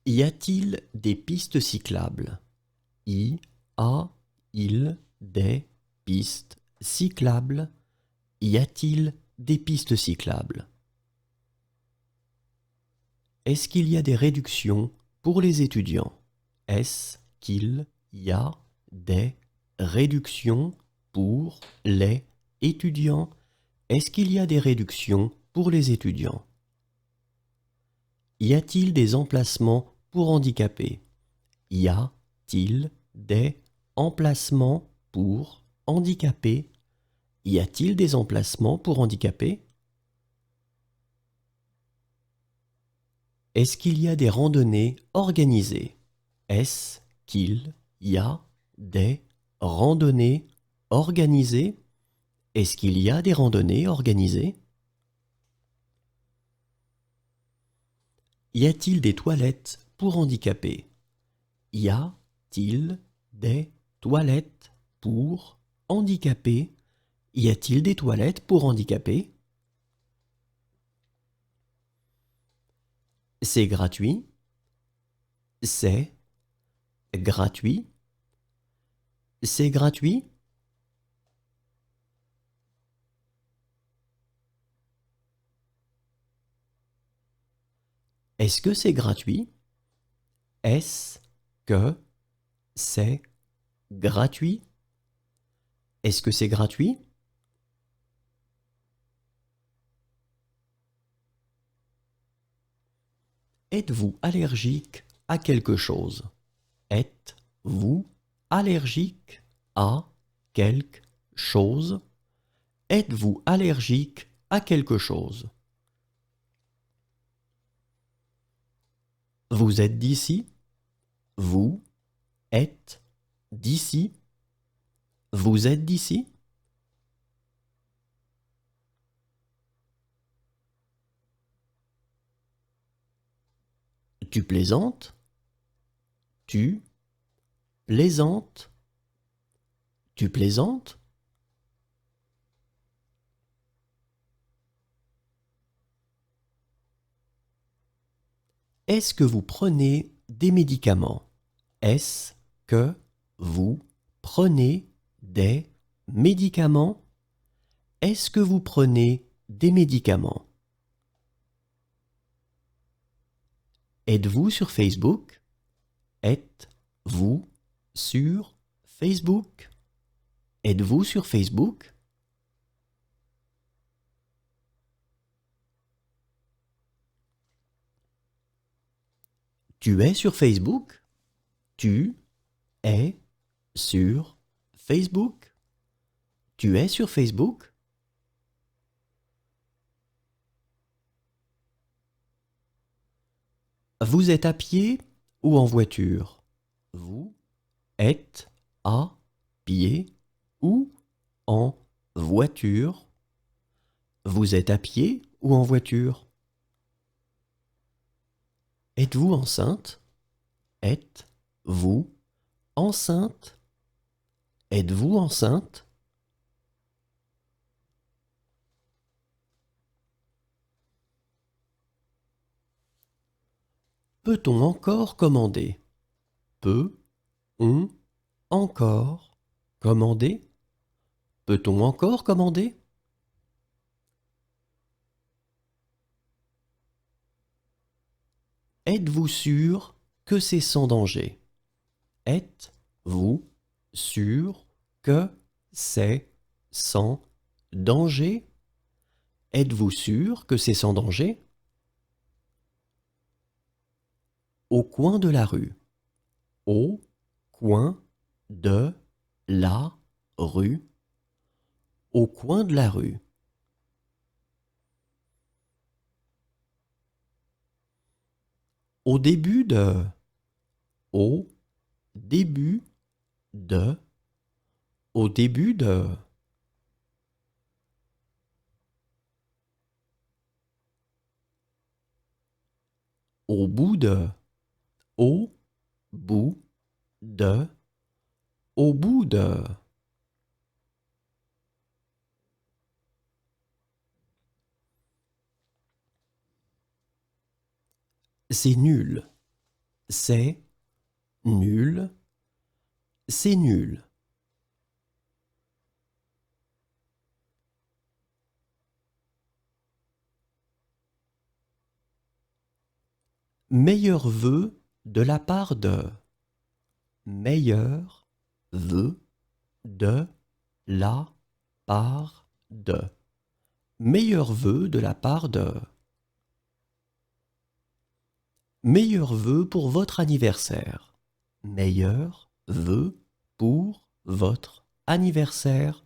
Y a-t-il des pistes cyclables? Y a-il des pistes cyclables? Y a-t-il des pistes cyclables? Est-ce qu'il y a des réductions pour les étudiants? Est-ce qu'il y a des réductions pour les étudiants? Est-ce qu'il y a des réductions pour les étudiants? Y a-t-il des emplacements pour handicapés? Y a-t-il des emplacements pour handicapés? Y a-t-il des emplacements pour handicapés? Est-ce qu'il y a des randonnées organisées? Est-ce qu'il y a des randonnées organisées? Est-ce qu'il y a des randonnées organisées? Y a-t-il des toilettes pour handicapés? Y a-t-il des toilettes pour handicapés? Y a-t-il des toilettes pour handicapés? C'est gratuit. C'est gratuit. C'est gratuit. Est-ce que c'est gratuit? Est-ce que c'est gratuit? Est-ce que c'est gratuit? Êtes-vous allergique à quelque chose? Êtes-vous allergique à quelque chose? Êtes-vous allergique à quelque chose? Vous êtes d'ici? Vous êtes d'ici? Vous êtes d'ici? Tu plaisantes? Tu plaisantes? Tu plaisantes? Est-ce que vous prenez des médicaments? Est-ce que vous prenez des médicaments? Est-ce que vous prenez des médicaments? Êtes-vous sur Facebook? Êtes-vous sur Facebook? Êtes-vous sur Facebook? Tu es sur Facebook? Tu es sur Facebook? Tu es sur Facebook? Vous êtes à pied ou en voiture? Vous êtes à pied ou en voiture? Vous êtes à pied ou en voiture? Êtes-vous enceinte? Êtes-vous enceinte? Êtes-vous enceinte? Peut-on encore commander? Peut-on encore commander? Peut-on encore commander? Êtes-vous sûr que c'est sans danger? Êtes-vous sûr que c'est sans danger? Êtes-vous sûr que c'est sans danger? Au coin de la rue. Au coin de la rue. Au coin de la rue. Au début de. Au début de. Au début de. Au bout de. Au bout de. Au bout de. C'est nul. c'est nul, c'est nul. Meilleur vœu de la part de. Meilleur vœu de la part de. Meilleur vœu de la part de. Meilleur vœu pour votre anniversaire. Meilleur vœu pour votre anniversaire.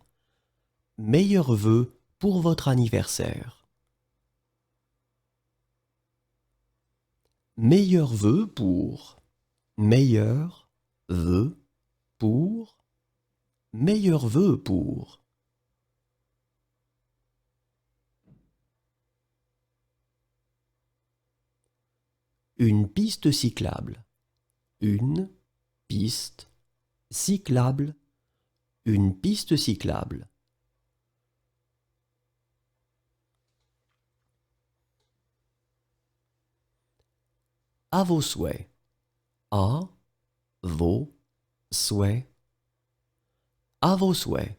Meilleur vœu pour votre anniversaire. Meilleur vœu pour. Meilleur vœu pour. Meilleur vœu pour. Une piste cyclable. Une piste cyclable. Une piste cyclable. À vos souhaits. À vos souhaits. À vos souhaits.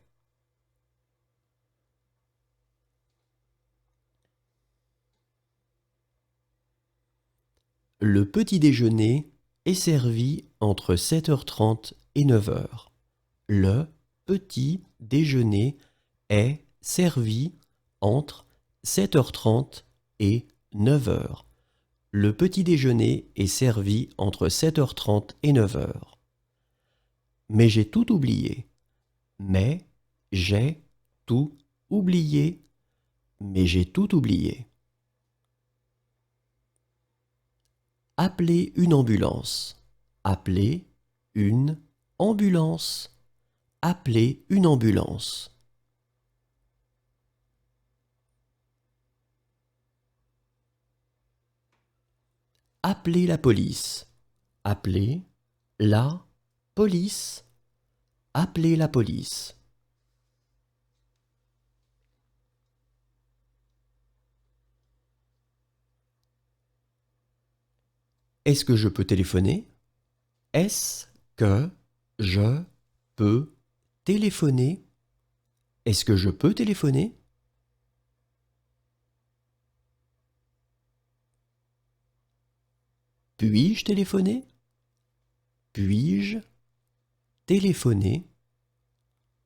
Le petit déjeuner est servi entre 7h30 et 9h. Le petit déjeuner est servi entre 7h30 et 9h. Le petit déjeuner est servi entre 7h30 et 9h. Mais j'ai tout oublié. Mais j'ai tout oublié. Mais j'ai tout oublié. Appelez une ambulance. Appelez une ambulance. Appelez une ambulance. Appelez la police. Appelez la police. Appelez la police. Est-ce que je peux téléphoner? Est-ce que je peux téléphoner? Est-ce que je peux téléphoner? Puis-je téléphoner? Puis-je téléphoner?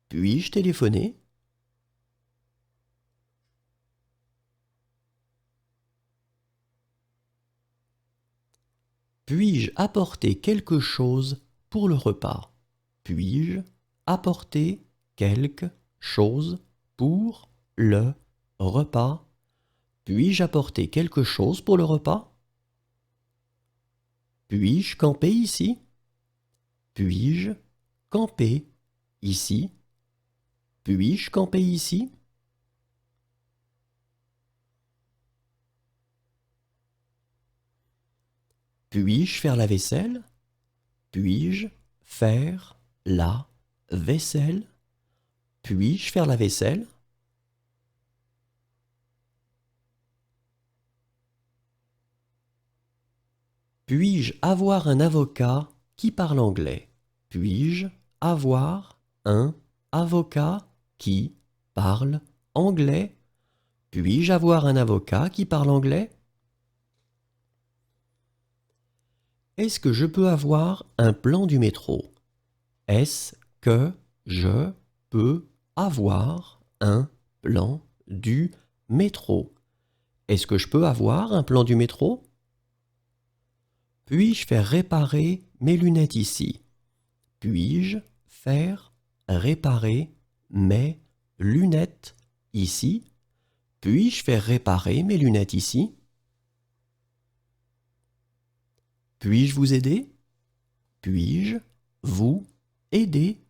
Puis-je téléphoner? Puis-je apporter quelque chose pour le repas? Puis-je apporter quelque chose pour le repas? Puis-je apporter quelque chose pour le repas? Puis-je camper ici? Puis-je camper ici? Puis-je camper ici? Puis-je faire la vaisselle? Puis-je faire la vaisselle? Puis-je faire la vaisselle? Puis-je avoir un avocat qui parle anglais? Puis-je avoir un avocat qui parle anglais? Puis-je avoir un avocat qui parle anglais? Est-ce que je peux avoir un plan du métro? Est-ce que je peux avoir un plan du métro? Est-ce que je peux avoir un plan du métro? Puis-je faire réparer mes lunettes ici? Puis-je faire réparer mes lunettes ici? Puis-je faire réparer mes lunettes ici? Puis-je vous aider? Puis-je vous aider?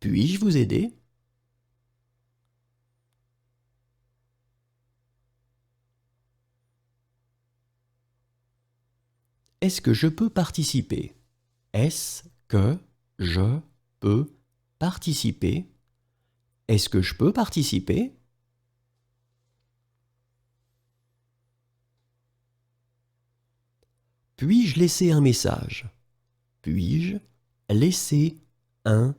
Puis-je vous aider? Est-ce que je peux participer? Est-ce que je peux participer? Est-ce que je peux participer? Puis-je laisser un message? Puis-je laisser un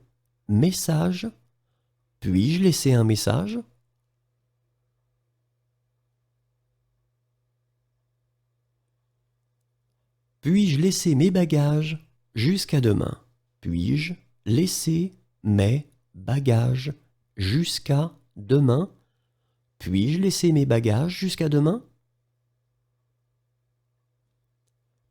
message? Puis-je laisser un message? Puis-je laisser mes bagages jusqu'à demain? Puis-je laisser mes bagages jusqu'à demain? Puis-je laisser mes bagages jusqu'à demain?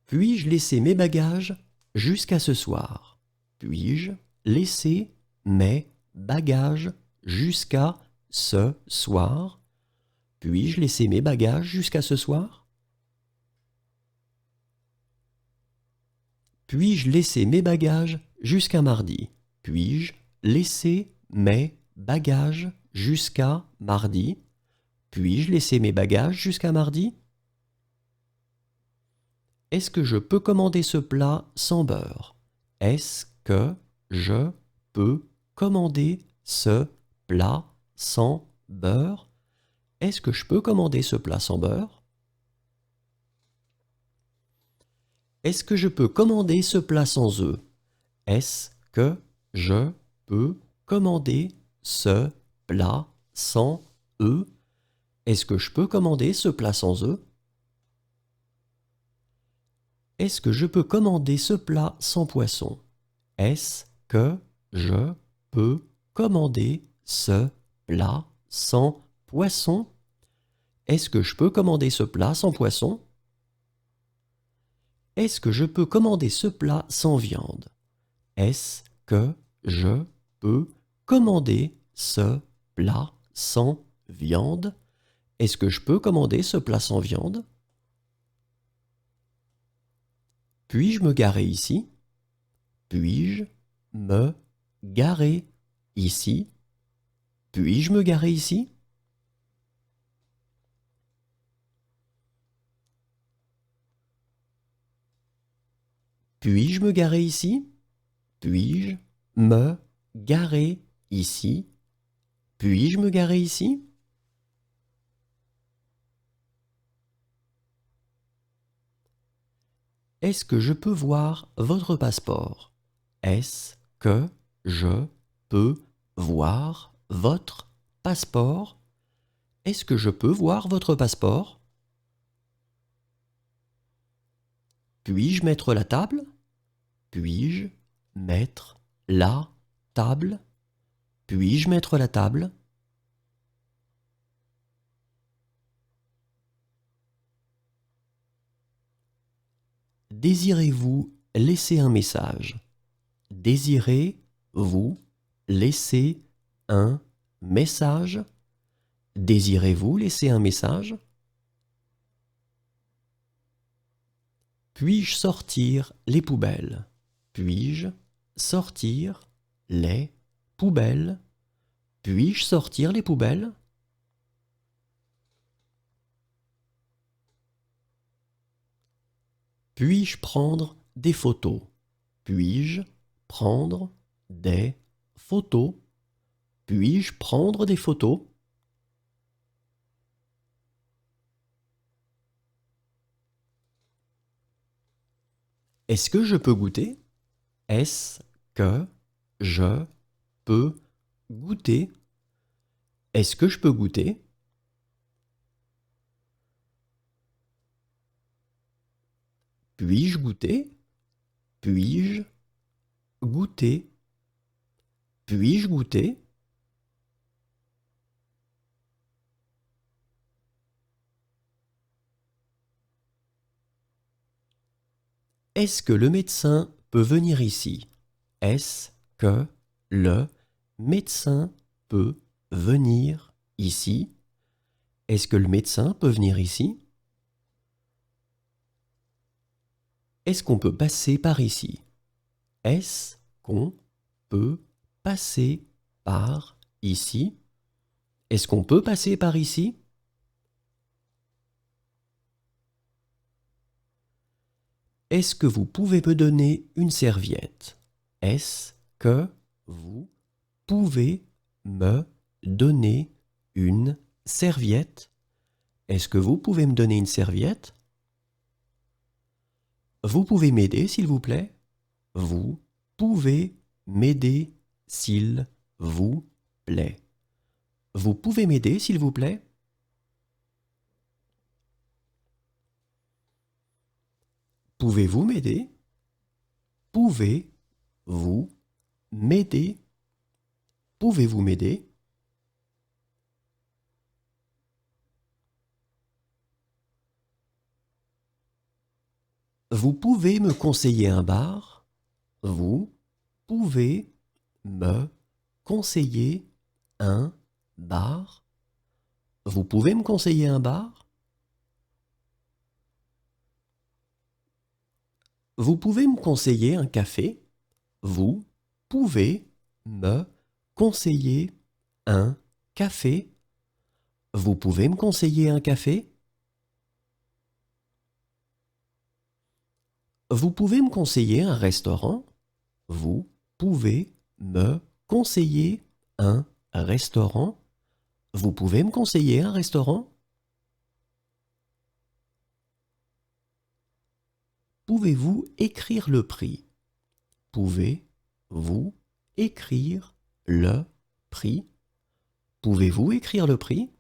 Puis-je laisser mes bagages jusqu'à ce soir? Puis-je laisser mes bagages jusqu'à ce soir? Puis-je laisser mes bagages jusqu'à ce soir? Puis-je laisser mes bagages jusqu'à mardi? Puis-je laisser mes bagages jusqu'à mardi? Puis-je laisser mes bagages jusqu'à mardi? Est-ce que je peux commander ce plat sans beurre? Est-ce que je peux commander ce plat sans beurre? Est-ce que je peux commander ce plat sans beurre? Est-ce que je peux commander ce plat sans œufs? Est-ce que je peux commander ce plat sans œufs? Est-ce que je peux commander ce plat sans œufs? Est-ce que je peux commander ce plat sans poisson? Est-ce que je peux commander ce plat sans poisson? Est-ce que je peux commander ce plat sans poisson? Est-ce que je peux commander ce plat sans viande? Est-ce que je peux commander ce plat sans viande? Est-ce que je peux commander ce plat sans viande? Puis-je me garer ici? Puis-je me garer ici? Puis-je me garer ici? Puis-je me garer ici? Puis-je me garer ici? Puis-je me garer ici? Est-ce que je peux voir votre passeport? Est-ce que je peux voir votre passeport? Est-ce que je peux voir votre passeport? Puis-je mettre la table? Puis-je mettre la table? Puis-je mettre la table? Désirez-vous laisser un message? Désirez-vous laisser un message? Désirez-vous laisser un message? Puis-je sortir les poubelles? Puis-je sortir les poubelles? Puis-je sortir les poubelles? Puis-je prendre des photos? Puis-je prendre des photos? Puis-je prendre des photos? Est-ce que je peux goûter? Est-ce que je peux goûter? Est-ce que je peux goûter? Puis-je goûter? Puis-je goûter? Puis-je goûter? Est-ce que le médecin peut venir ici? Est-ce que le médecin peut venir ici? Est-ce que le médecin peut venir ici? Est-ce qu'on peut passer par ici? Est-ce qu'on peut passer par ici? Est-ce qu'on peut passer par ici? Est-ce que vous pouvez me donner une serviette? Est-ce que vous pouvez me donner une serviette? Est-ce que vous pouvez me donner une serviette? Vous pouvez m'aider, s'il vous plaît? Vous pouvez m'aider, s'il vous plaît. Vous pouvez m'aider, s'il vous plaît? Pouvez-vous m'aider? Pouvez-vous m'aider? Pouvez-vous m'aider? Vous pouvez me conseiller un bar? Vous pouvez me conseiller un bar? Vous pouvez me conseiller un bar? Vous pouvez me conseiller un café? Vous pouvez me conseiller un café? Vous pouvez me conseiller un café? Vous pouvez me conseiller un restaurant? Vous pouvez me conseiller un restaurant? Vous pouvez me conseiller un restaurant? Pouvez-vous écrire le prix? Pouvez-vous écrire le prix? Pouvez-vous écrire le prix?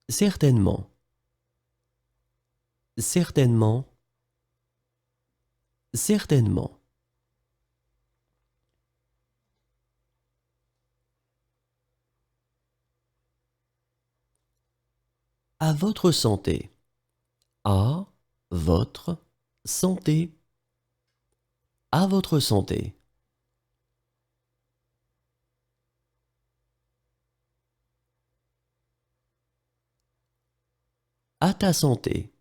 Certainement. Certainement. Certainement. À votre santé. À votre santé. À votre santé. À ta santé.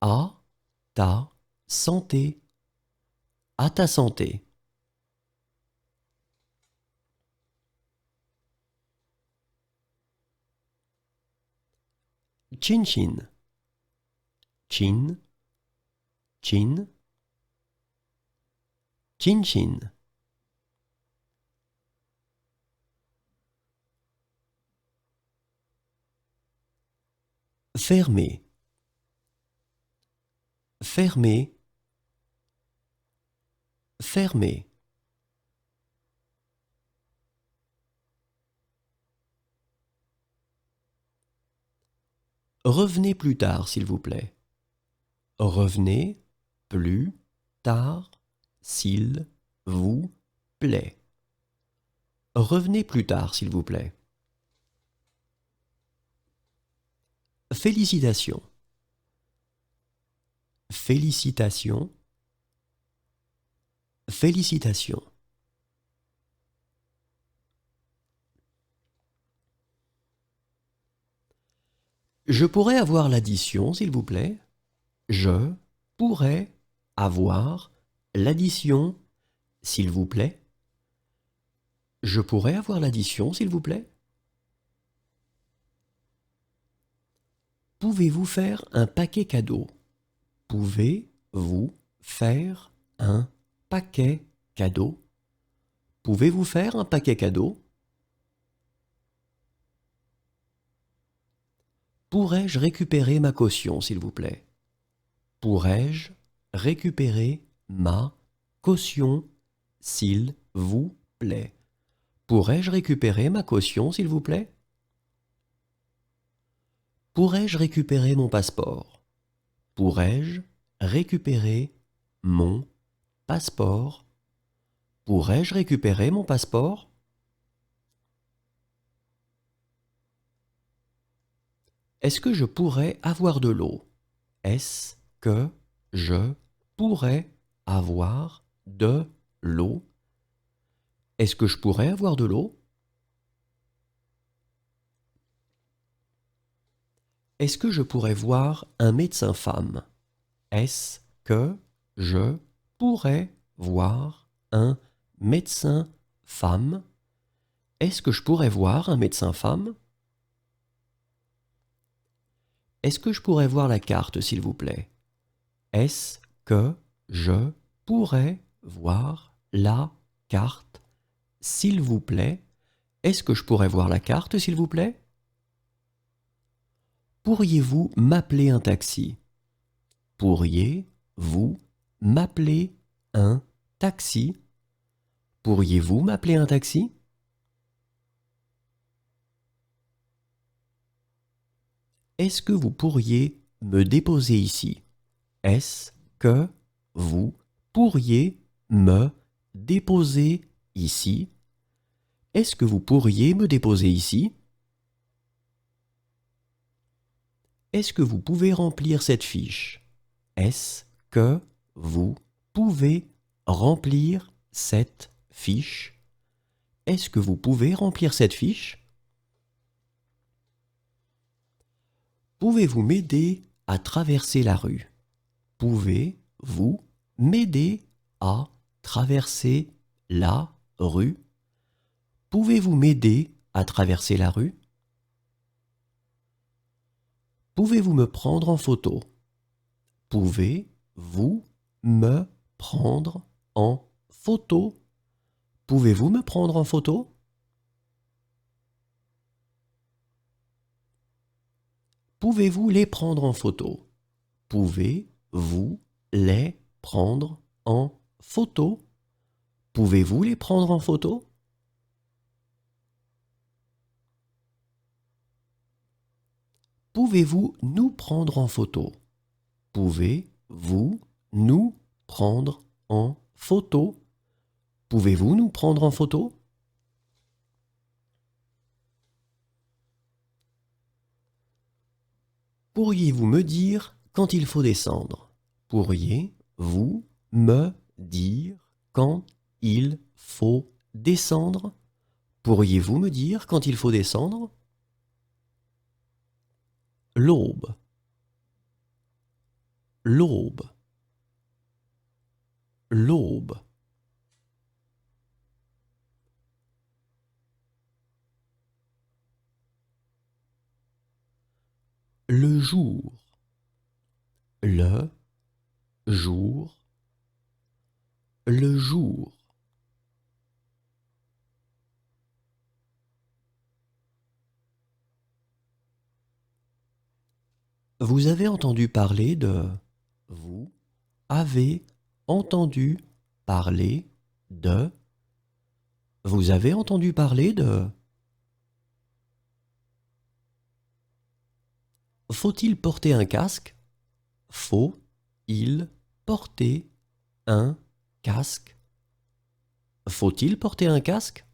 À ta santé. À ta santé. Chin chin. Chin. Chin. Chin chin. Fermé. Fermé. Fermé. Revenez plus tard, s'il vous plaît. Revenez plus tard, s'il vous plaît. Revenez plus tard, s'il vous plaît. Félicitations. Félicitations. Félicitations. Je pourrais avoir l'addition, s'il vous plaît? Je pourrais avoir l'addition, s'il vous plaît? Je pourrais avoir l'addition, s'il vous plaît? Pouvez-vous faire un paquet cadeau? Pouvez-vous faire un paquet cadeau? Pouvez-vous faire un paquet cadeau? Pourrais-je récupérer ma caution, s'il vous plaît? Pourrais-je récupérer ma caution, s'il vous plaît? Pourrais-je récupérer ma caution, s'il vous plaît? Pourrais-je récupérer mon passeport? Pourrais-je récupérer mon passeport? Pourrais-je récupérer mon passeport? Est-ce que je pourrais avoir de l'eau? Est-ce que je pourrais avoir de l'eau? Est-ce que je pourrais avoir de l'eau? Est-ce que je pourrais voir un médecin femme? Est-ce que je pourrais voir un médecin femme? Est-ce que je pourrais voir un médecin femme? Est-ce que je pourrais voir la carte, s'il vous plaît? Est-ce que je pourrais voir la carte, s'il vous plaît? Est-ce que je pourrais voir la carte, s'il vous plaît? Pourriez-vous m'appeler un taxi? Pourriez-vous m'appeler un taxi? Pourriez-vous m'appeler un taxi? Est-ce que vous pourriez me déposer ici? Est-ce que vous pourriez me déposer ici? Est-ce que vous pourriez me déposer ici? Est-ce que vous pouvez remplir cette fiche? Est-ce que vous pouvez remplir cette fiche? Est-ce que vous pouvez remplir cette fiche? Pouvez-vous m'aider à traverser la rue? Pouvez-vous m'aider à traverser la rue? Pouvez-vous m'aider à traverser la rue? Pouvez-vous me prendre en photo? Pouvez-vous me prendre en photo? Pouvez-vous me prendre en photo? Pouvez-vous les prendre en photo? Pouvez-vous les prendre en photo? Pouvez-vous les prendre en photo? Pouvez-vous nous prendre en photo? Pouvez-vous nous prendre en photo? Pouvez-vous nous prendre en photo? Pourriez-vous me dire quand il faut descendre? Pourriez-vous me dire quand il faut descendre? Pourriez-vous me dire quand il faut descendre? L'aube. L'aube. L'aube. Le jour. Le jour. Le jour. Vous avez entendu parler de... Vous avez entendu parler de... Vous avez entendu parler de... Faut-il porter un casque? Faut-il porter un casque? Faut-il porter un casque?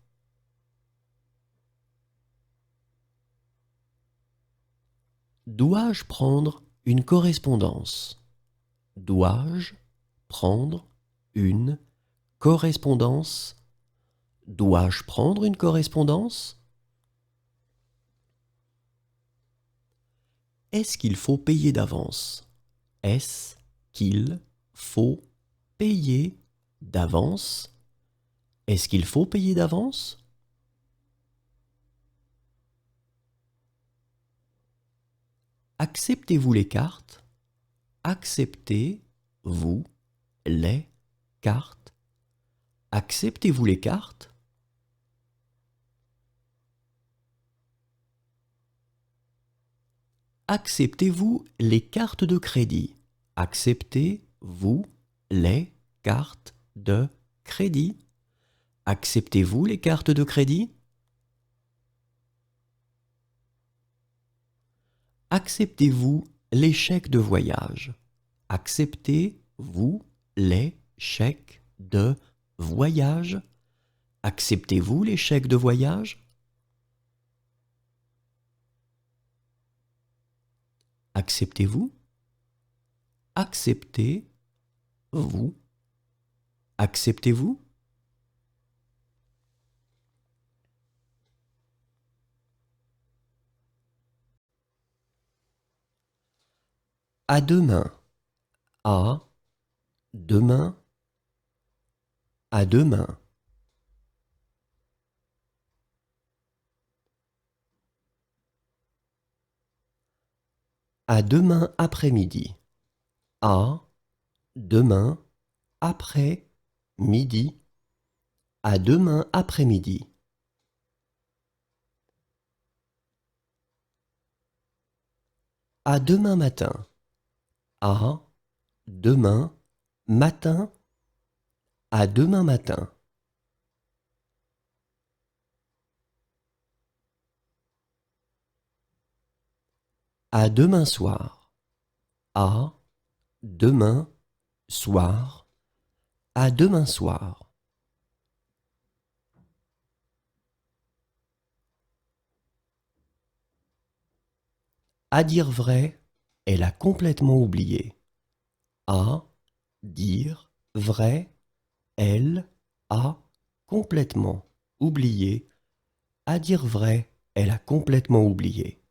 Dois-je prendre une correspondance? Dois-je prendre une correspondance? Dois-je prendre une correspondance? Est-ce qu'il faut payer d'avance? Est-ce qu'il faut payer d'avance? Est-ce qu'il faut payer d'avance? Acceptez-vous les cartes? Acceptez-vous les cartes? Acceptez-vous les cartes? Acceptez-vous les cartes de crédit? Acceptez-vous les cartes de crédit? Acceptez-vous les cartes de crédit? Acceptez-vous les chèques de voyage? Acceptez-vous les chèques de voyage? Acceptez-vous les chèques de voyage? Acceptez-vous? Acceptez-vous? Acceptez-vous? À demain. À demain. À demain. À demain après-midi. À demain après-midi. À demain après-midi. À demain matin. À demain matin. À demain matin. À demain soir. À demain soir. À demain soir. À dire vrai, elle a complètement oublié. À dire vrai, elle a complètement oublié. À dire vrai, elle a complètement oublié.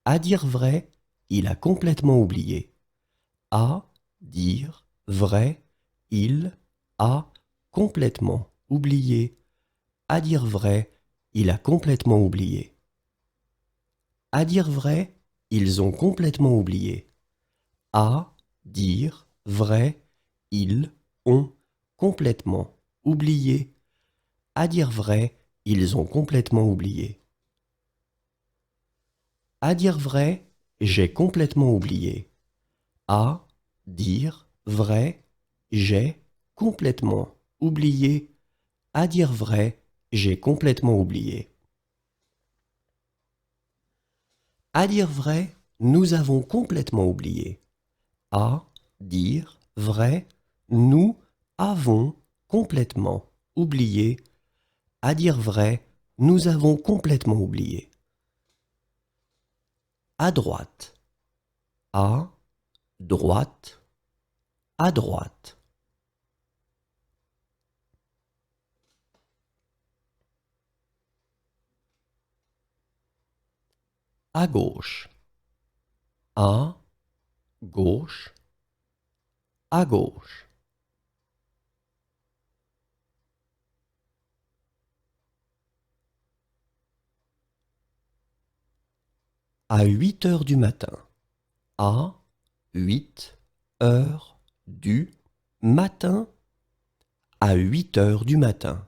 À dire vrai, il a complètement oublié. À dire vrai, il a complètement oublié. À dire vrai, il a complètement oublié. À dire vrai, ils ont complètement oublié. À dire vrai, ils ont complètement oublié. À dire vrai, ils ont complètement oublié. À dire vrai, j'ai complètement oublié. À dire vrai, j'ai complètement oublié. À dire vrai, j'ai complètement oublié. À dire vrai, nous avons complètement oublié. À dire vrai, nous avons complètement oublié. À dire vrai, nous avons complètement oublié. À droite. À droite. À droite. À gauche. À gauche. À gauche. À 8 heures du matin. À 8 heures du matin. À 8 heures du matin.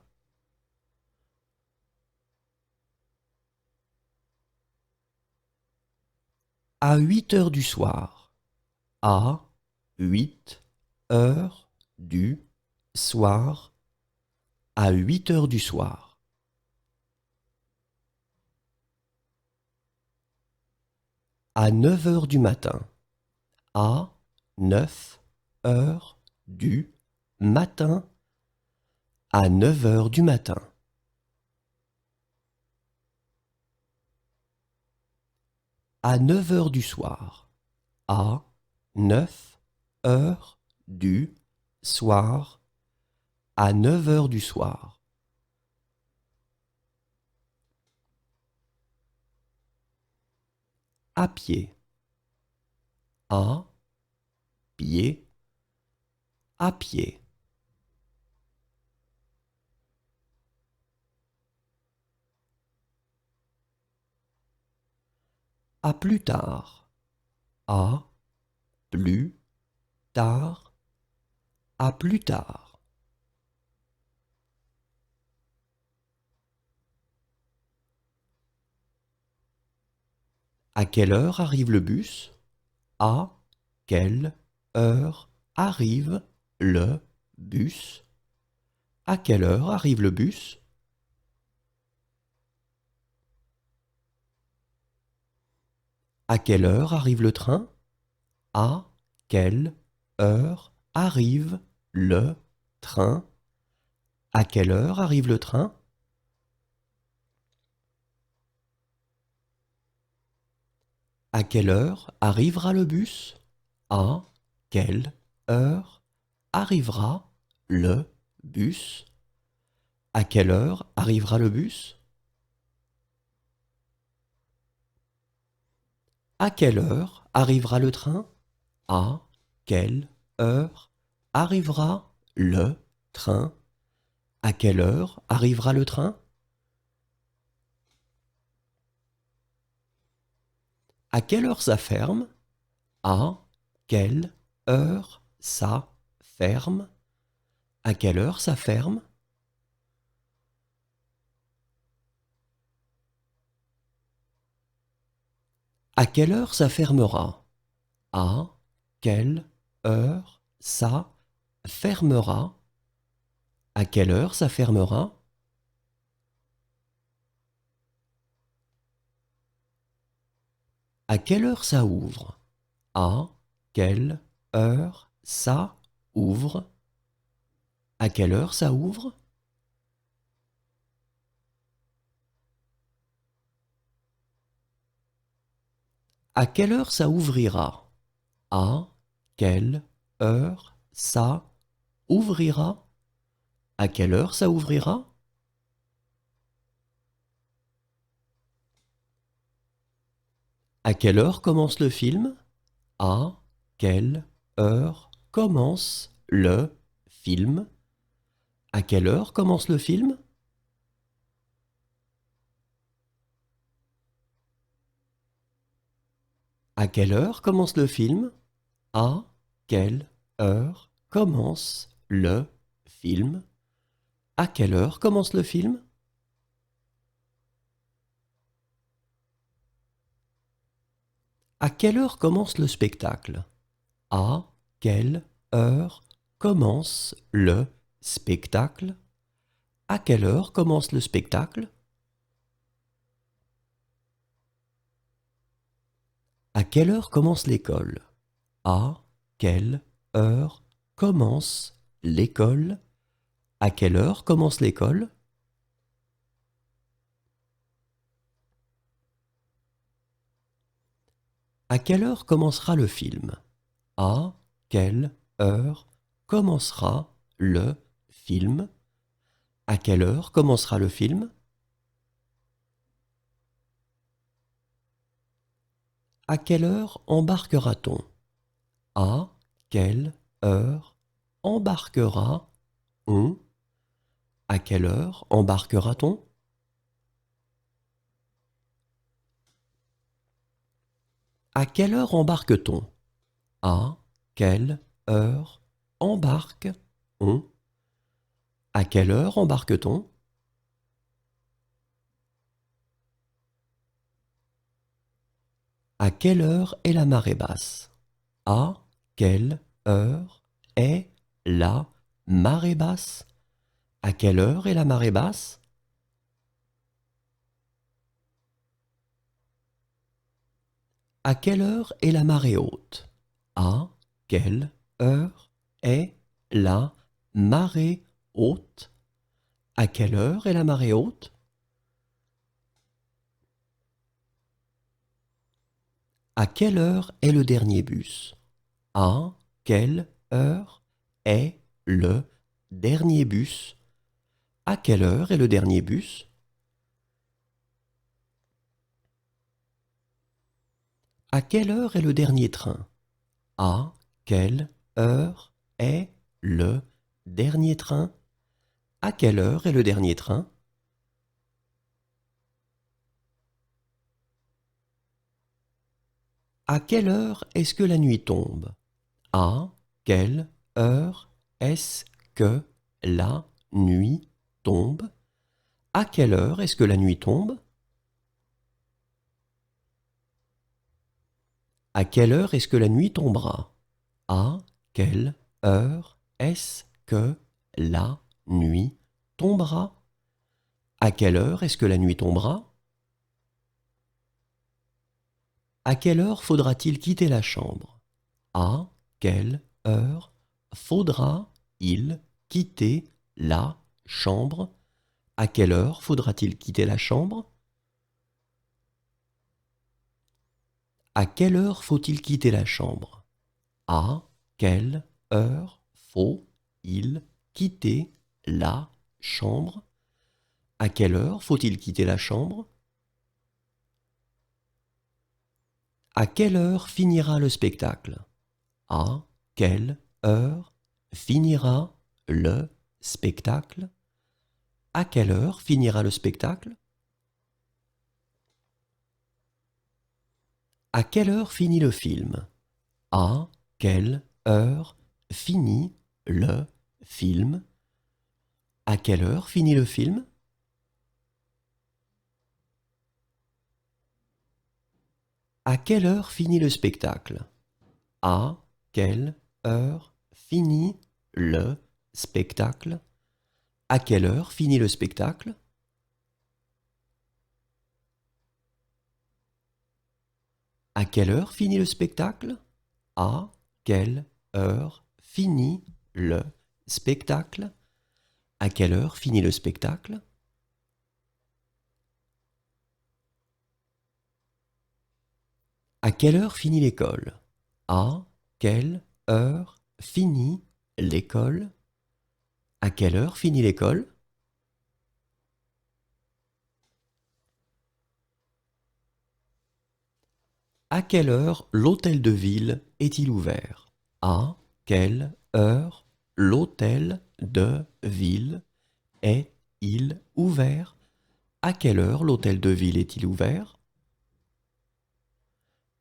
À 8 heures du soir. À 8 heures du soir. À 8 heures du soir. À 9 heures du matin. À 9 heures du matin. À 9 heures du matin. À 9 heures du soir. À 9 heures du soir. À 9 heures du soir. À pied. À pied. À pied. À plus tard. À plus tard. À plus tard. À quelle heure arrive le bus? À quelle heure arrive le bus? À quelle heure arrive le bus? À quelle heure arrive le train? À quelle heure arrive le train? À quelle heure arrive le train? À quelle heure arrivera le bus? À quelle heure arrivera le bus? À quelle heure arrivera le bus? À quelle heure arrivera le train? À quelle heure arrivera le train? À quelle heure arrivera le train? À quelle heure ça ferme? À quelle heure ça ferme? À quelle heure ça ferme? À quelle heure ça fermera? À quelle heure ça fermera? À quelle heure ça fermera? À quelle heure ça ouvre? À quelle heure ça ouvre? À quelle heure ça ouvre? À quelle heure ça ouvrira? À quelle heure ça ouvrira? À quelle heure ça ouvrira? À quelle heure commence le film? À quelle heure commence le film? À quelle heure commence le film? À quelle heure commence le film? À quelle heure commence le film? À quelle heure commence le film? À quelle heure commence le spectacle? À quelle heure commence le spectacle? À quelle heure commence le spectacle? À quelle heure commence l'école? À quelle heure commence l'école? À quelle heure commence l'école? À quelle heure commencera le film? À quelle heure commencera le film? À quelle heure commencera le film? À quelle heure embarquera-t-on? À quelle heure embarquera-on? À quelle heure embarquera-t-on? À quelle heure embarque-t-on? À quelle heure embarque-on? À quelle heure embarque-t-on? À quelle heure est la marée basse? À quelle heure est la marée basse? À quelle heure est la marée basse? À quelle heure est la marée haute? À quelle heure est la marée haute? À quelle heure est la marée haute? À quelle heure est le dernier bus? À quelle heure est le dernier bus? À quelle heure est le dernier bus? À quelle heure est le dernier train? À quelle heure est le dernier train? À quelle heure est le dernier train? À quelle heure est-ce que la nuit tombe? À quelle heure est-ce que la nuit tombe? À quelle heure est-ce que la nuit tombe? À quelle heure est-ce que la nuit tombera? À quelle heure est-ce que la nuit tombera? À quelle heure est-ce que la nuit tombera? À quelle heure faudra-t-il quitter la chambre? À quelle heure faudra-il quitter la chambre? À quelle heure faudra-t-il quitter la chambre? À quelle heure faut-il quitter la chambre? À quelle heure faut-il quitter la chambre? À quelle heure faut-il quitter la chambre? À quelle heure finira le spectacle? À quelle heure finira le spectacle? À quelle heure finira le spectacle? À quelle heure finit le film? À quelle heure finit le film? À quelle heure finit le film? À quelle heure finit le spectacle? À quelle heure finit le spectacle? À quelle heure finit le spectacle? À quelle heure finit le spectacle? À quelle heure finit le spectacle? À quelle heure finit le spectacle? À quelle heure finit l'école? À quelle heure finit l'école? À quelle heure finit l'école? À quelle heure l'hôtel de ville est-il ouvert? À quelle heure l'hôtel de ville est-il ouvert? À quelle heure l'hôtel de ville est-il ouvert?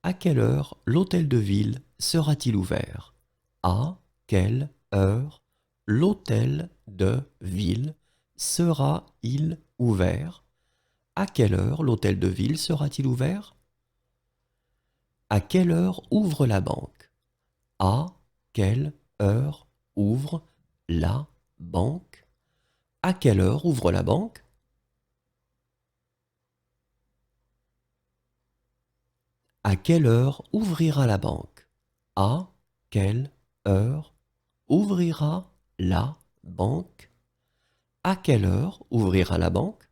À quelle heure l'hôtel de ville sera-t-il ouvert? À quelle heure l'hôtel de ville sera-il ouvert? À quelle heure l'hôtel de ville sera-t-il ouvert? À quelle heure ouvre la banque? À quelle heure ouvre la banque? À quelle heure ouvre la banque? À quelle heure ouvrira la banque? À quelle heure ouvrira la banque? À quelle heure ouvrira la banque?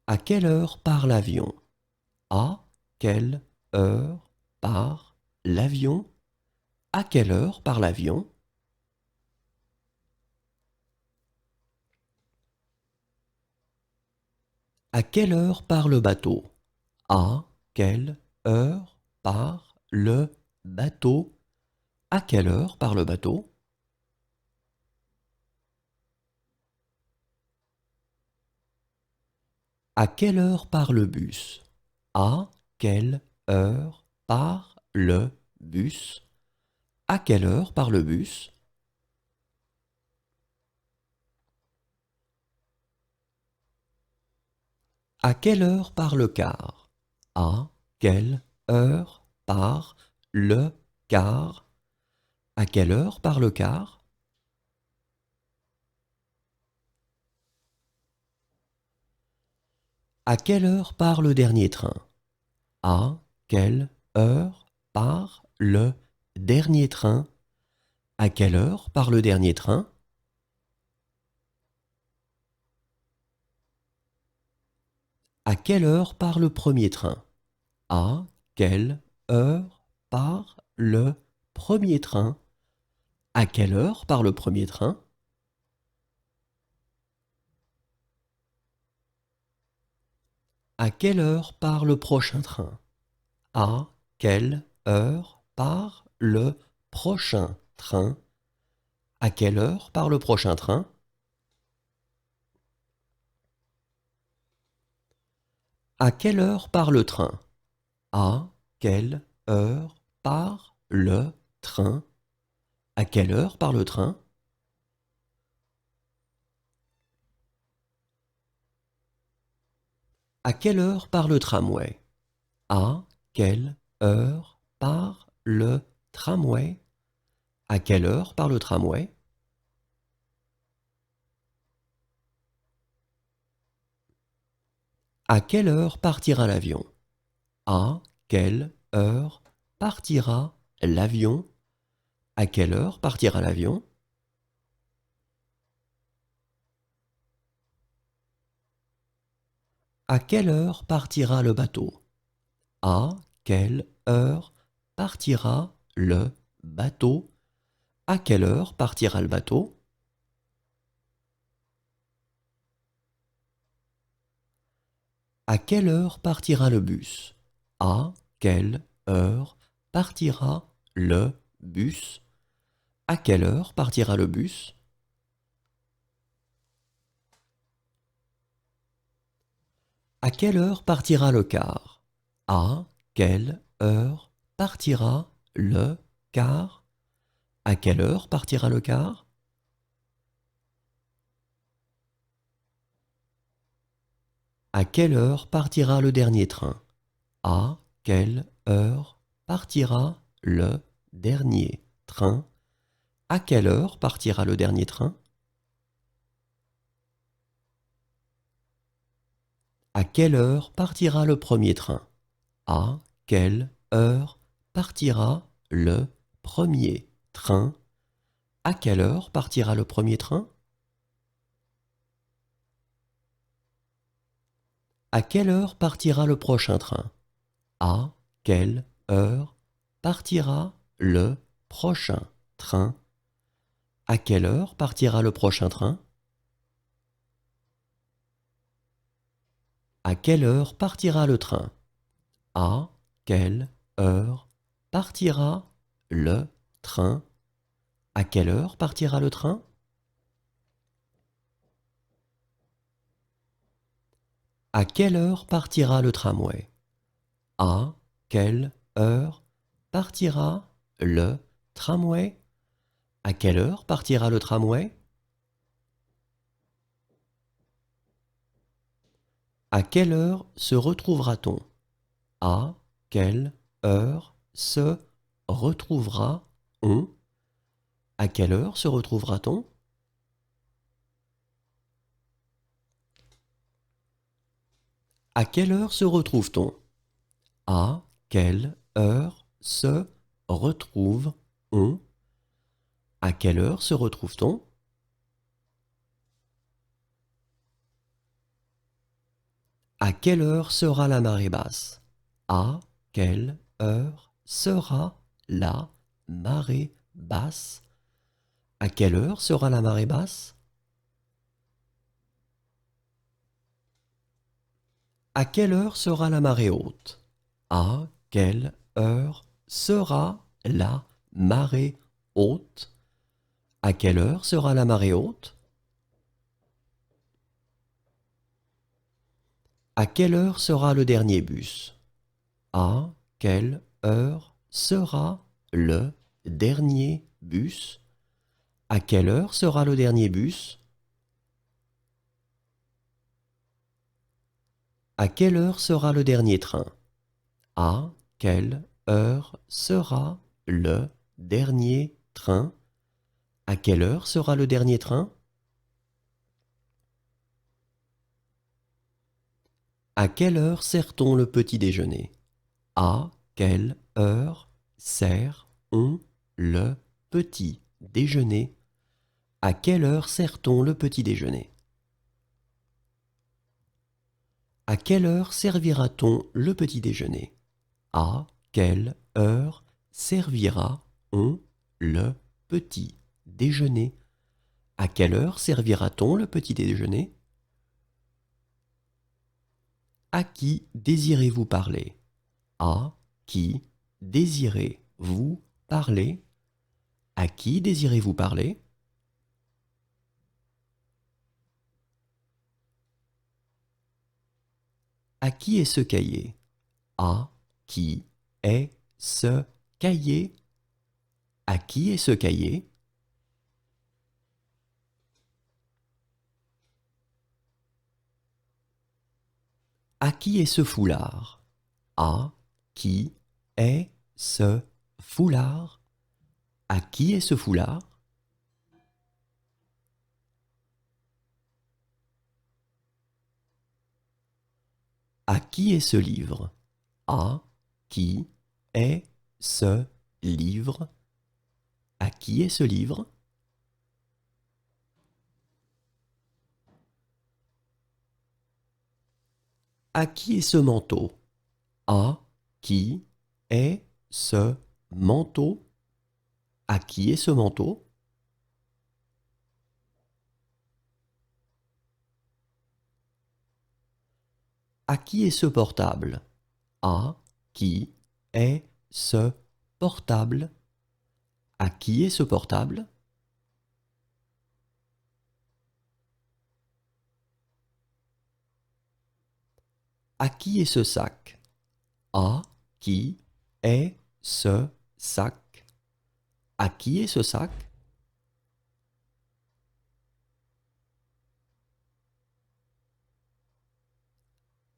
À quelle heure part l'avion? À quelle heure part l'avion? À quelle heure part l'avion? À quelle heure part le bateau? À quelle heure part le bateau? À quelle heure part le bateau? À quelle heure part le bus? À quelle heure part le bus? À quelle heure part le bus? À quelle heure part le car? À quelle heure part le car? À quelle heure part le car? À quelle heure part le dernier train? À quelle heure part le dernier train? À quelle heure part le dernier train? À quelle heure part le premier train? À quelle heure part le premier train? À quelle heure part le premier train? À quelle heure part le prochain train? À quelle heure part le prochain train? À quelle heure part le prochain train? À quelle heure part le train? À quelle heure part le train? À quelle heure part le train? À quelle heure part le tramway? À quelle heure part le tramway? À quelle heure part le tramway? À quelle heure partira l'avion? À quelle heure partira l'avion? À quelle heure partira l'avion? À quelle heure partira le bateau? À quelle heure partira le bateau? À quelle heure partira le bateau? À quelle heure partira le bus? À quelle heure partira le bus? À quelle heure partira le bus? À quelle heure partira le car? À quelle heure partira le car? À quelle heure partira le car? À quelle heure partira le dernier train? À quelle heure partira le dernier train? À quelle heure partira le dernier train? À quelle heure partira le premier train? À quelle heure partira le premier train? À quelle heure partira le premier train? À quelle heure partira le prochain train? À quelle heure partira le prochain train? À quelle heure partira le prochain train? À quelle heure partira le train? À quelle heure partira le train? À quelle heure partira le train? À quelle heure partira le tramway? À quelle heure partira le tramway? À quelle heure partira le tramway? À quelle heure se retrouvera-t-on? À quelle heure se retrouvera-on? À quelle heure se retrouvera-t-on? À quelle heure se retrouve-t-on? À quelle heure se retrouve-on? À quelle heure se retrouve-t-on? À quelle heure sera la marée basse? À quelle heure sera la marée basse? À quelle heure sera la marée basse? À quelle heure sera la marée haute? À quelle heure sera la marée haute? À quelle heure sera la marée haute? À quelle heure sera le dernier bus? À quelle heure sera le dernier bus? À quelle heure sera le dernier bus? À quelle heure sera le dernier train? À quelle heure sera le dernier train? À quelle heure sera le dernier train? À quelle heure sert-on le petit déjeuner? À quelle heure sert-on le petit déjeuner? À quelle heure sert-on le petit déjeuner? À quelle heure servira-t-on le petit déjeuner? À quelle heure servira-on le petit déjeuner? À quelle heure servira-t-on le petit déjeuner? À qui désirez-vous parler? À qui désirez-vous parler? À qui désirez-vous parler? À qui est ce cahier? À qui est ce cahier? À qui est ce cahier? À qui est ce foulard? À qui est ce foulard? À qui est ce foulard? À qui est ce livre? À qui est ce livre? À qui est ce livre? À qui est ce manteau? À qui est ce manteau? À qui est ce manteau? À qui est ce portable? À qui est ce portable? À qui est ce portable? À qui est ce sac? À qui est ce sac? À qui est ce sac?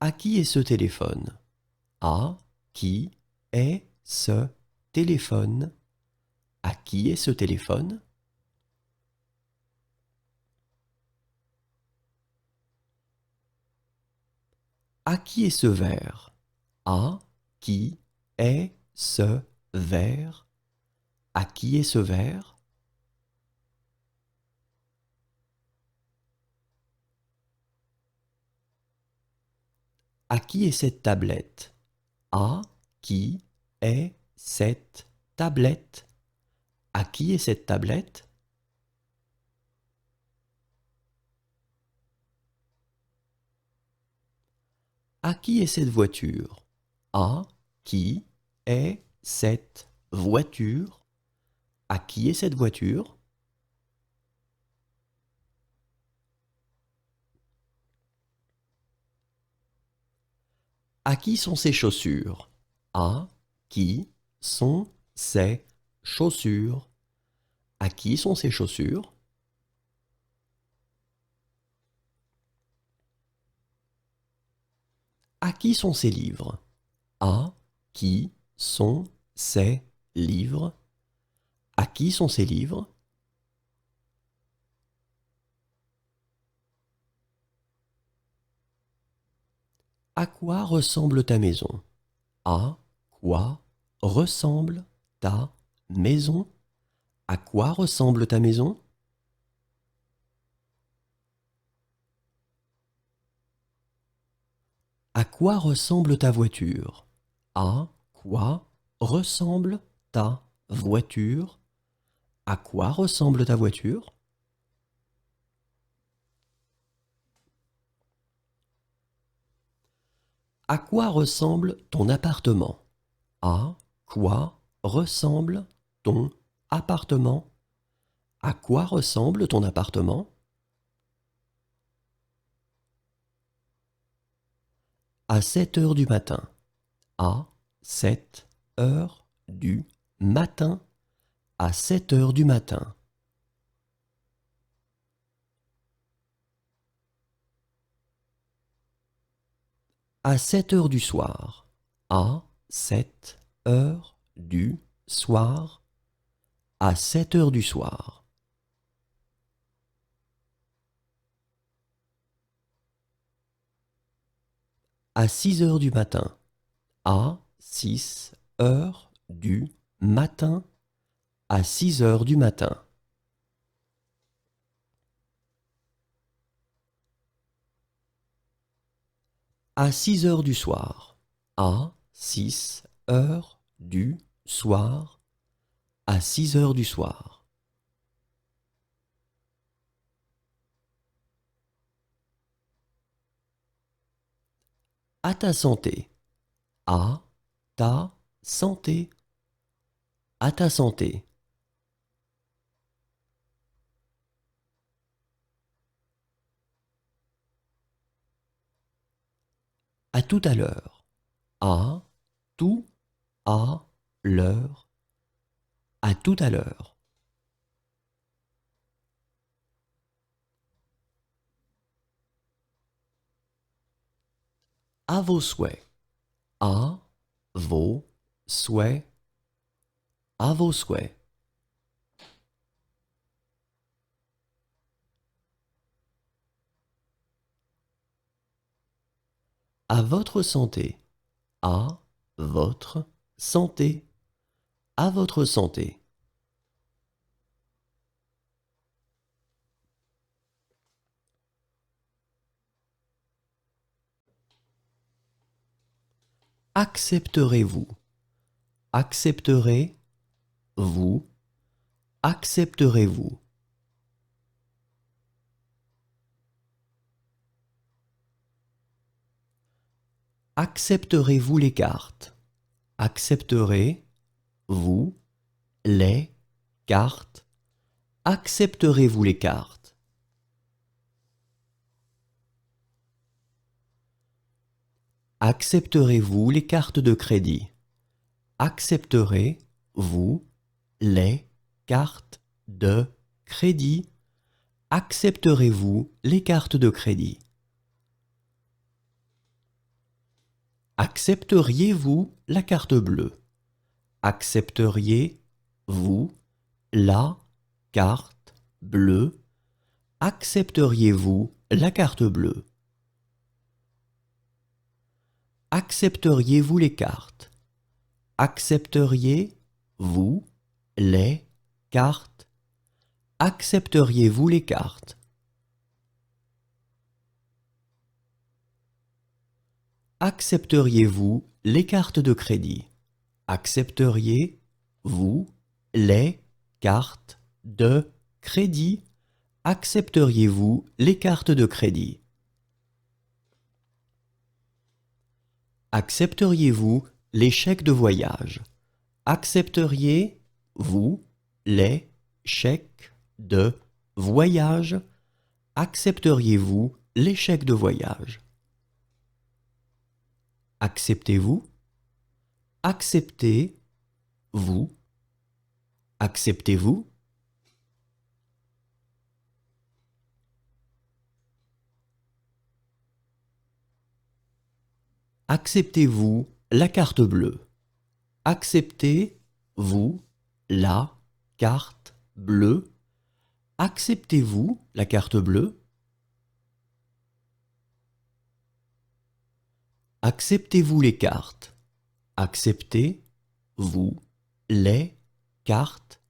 À qui est ce téléphone? À qui est ce téléphone? À qui est ce téléphone? À qui est ce verre? À qui est ce verre? À qui est ce verre? À qui est cette tablette? À qui est cette tablette? À qui est cette tablette? À qui est cette voiture? À qui est cette voiture? À qui est cette voiture? À qui sont ces chaussures? À qui sont ces chaussures? À qui sont ces chaussures? À qui sont ces livres? À qui sont ces livres? À qui sont ces livres? À quoi ressemble ta maison? À quoi ressemble ta maison? À quoi ressemble ta maison? À quoi ressemble ta voiture? À quoi ressemble ta voiture? À quoi ressemble ta voiture? À quoi ressemble ton appartement? À quoi ressemble ton appartement? À quoi ressemble ton appartement? À 7 heures du matin. À 7 heures du matin. À 7 heures du matin. À 7 heures du soir. À 7 heures du soir. À 7 heures du soir. À 6 heures du matin. À 6 heures du matin. À 6 heures du matin. À 6 heures du soir. À 6 heures du soir. À 6 heures du soir. À ta santé. À ta santé. À ta santé. À tout à l'heure. À tout à l'heure. À tout à l'heure. À vos souhaits. À vos souhaits. À vos souhaits. À votre santé. À votre santé. À votre santé. Accepterez-vous? Accepterez-vous? Accepterez-vous? Accepterez-vous les cartes? Accepterez-vous les cartes? Accepterez-vous les cartes? Accepterez-vous les cartes de crédit? Accepterez-vous les cartes de crédit? Accepterez-vous les cartes de crédit? Accepteriez-vous la carte bleue? Accepteriez-vous la carte bleue? Accepteriez-vous la carte bleue? Accepteriez-vous les cartes? Accepteriez-vous les cartes? Accepteriez-vous les cartes? Accepteriez-vous les cartes de crédit? Accepteriez-vous les cartes de crédit? Accepteriez-vous les cartes de crédit? Accepteriez-vous les chèques de voyage? Accepteriez-vous les chèques de voyage? Accepteriez-vous les chèques de voyage? Acceptez-vous? Acceptez-vous? Acceptez-vous? Acceptez-vous la carte bleue? Acceptez-vous la carte bleue? Acceptez-vous la carte bleue? Acceptez-vous les cartes? Acceptez-vous les cartes?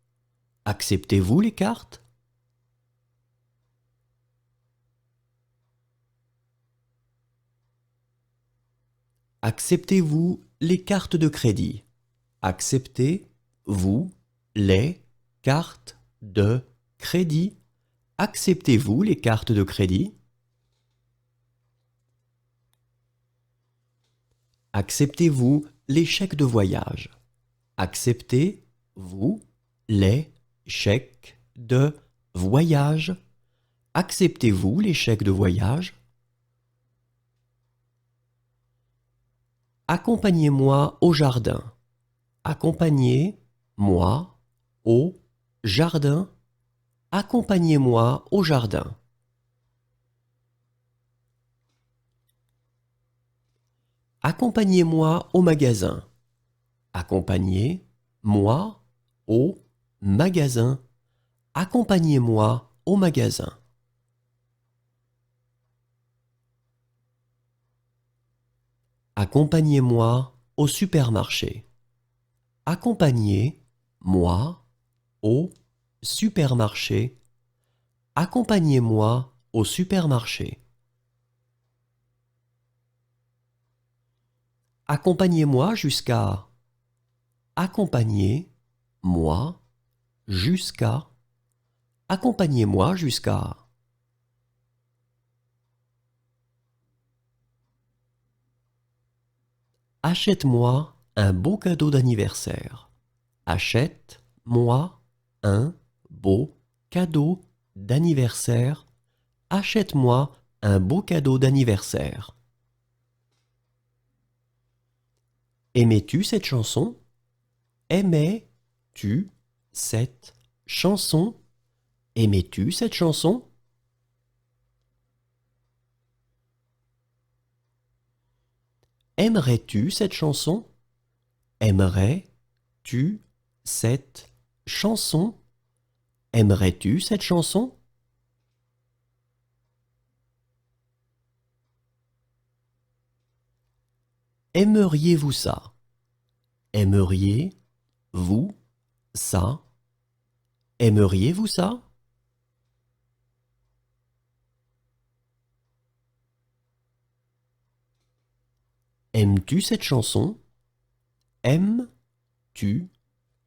Acceptez-vous les cartes? Acceptez-vous les cartes de crédit? Acceptez-vous les cartes de crédit? Acceptez-vous les cartes de crédit? Acceptez-vous les chèques de voyage? Acceptez-vous les chèques de voyage? Acceptez-vous les chèques de voyage? Accompagnez-moi au jardin. Accompagnez-moi au jardin. Accompagnez-moi au jardin. Accompagnez-moi au magasin. Accompagnez-moi au magasin. Accompagnez-moi au magasin. Accompagnez-moi au supermarché. Accompagnez-moi au supermarché. Accompagnez-moi au supermarché. Accompagnez-moi jusqu'à. Accompagnez-moi jusqu'à. Accompagnez-moi jusqu'à. Achète-moi un beau cadeau d'anniversaire. Achète-moi un beau cadeau d'anniversaire. Achète-moi un beau cadeau d'anniversaire. Aimais-tu cette chanson? Aimais-tu cette chanson? Aimais-tu cette chanson? Aimerais-tu cette chanson? Aimerais-tu cette chanson? Aimerais-tu cette chanson? Aimeriez-vous ça? Aimeriez-vous ça? Aimeriez-vous ça? Aimes-tu cette chanson? Aimes-tu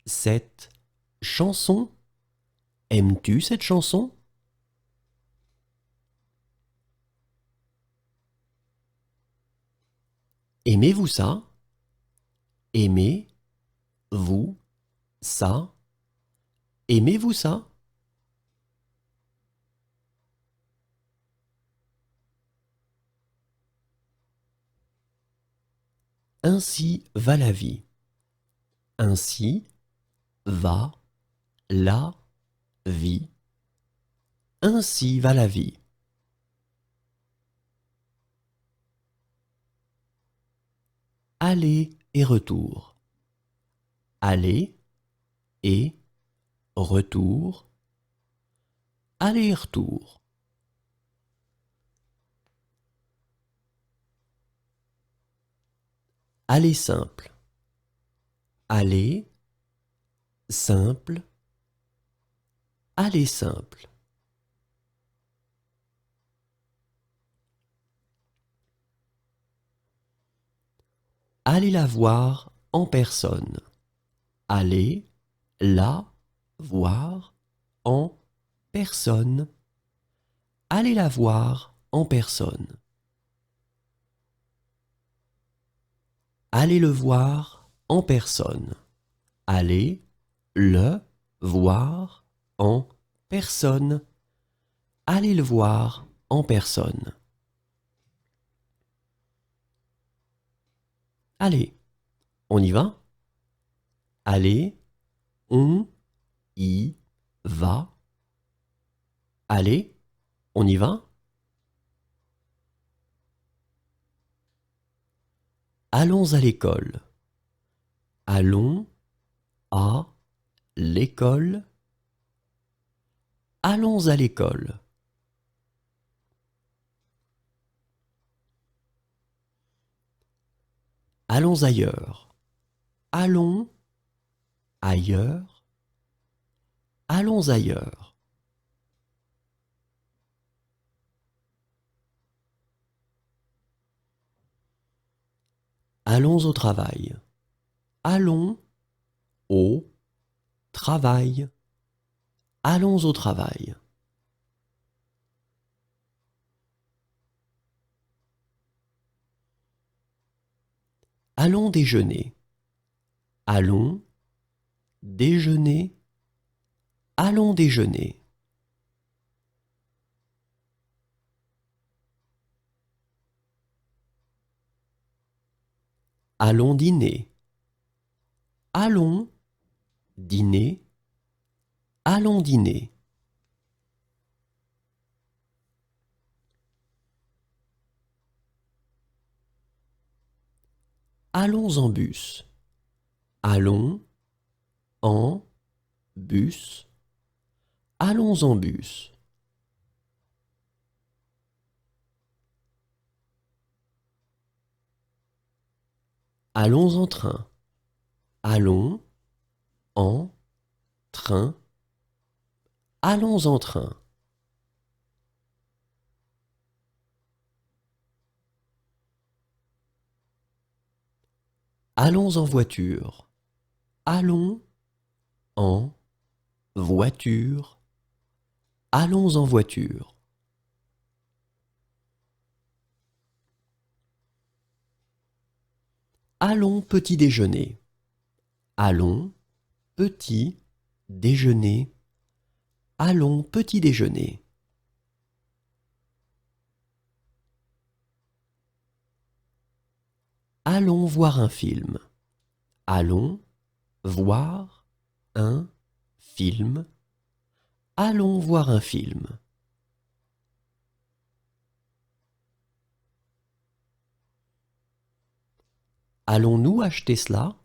cette chanson? Aimes-tu cette chanson? Aimez-vous ça? Aimez-vous ça? Aimez-vous ça? Ainsi va la vie. Ainsi va la vie. Ainsi va la vie. aller et retour. Aller et retour. Aller-retour. Aller simple. Aller simple. Aller simple. Allez la voir en personne. Allez la voir en personne. Allez la voir en personne. Allez le voir en personne. Allez le voir en personne. Allez le voir en personne. Allez, on y va? Allez, on y va. Allez, on y va? Allons à l'école. Allons à l'école. Allons à l'école. Allons ailleurs. Allons ailleurs. Allons ailleurs. Allons au travail. Allons au travail. Allons au travail. Allons déjeuner. Allons déjeuner. Allons déjeuner. Allons dîner. Allons dîner. Allons dîner. Allons en bus. Allons en bus. Allons en bus. Allons en train. Allons en train. Allons en train. Allons en voiture. Allons en voiture. Allons en voiture. Allons petit déjeuner. Allons petit déjeuner. Allons petit déjeuner. Allons voir un film. Allons voir un film. Allons voir un film. Allons-nous acheter cela?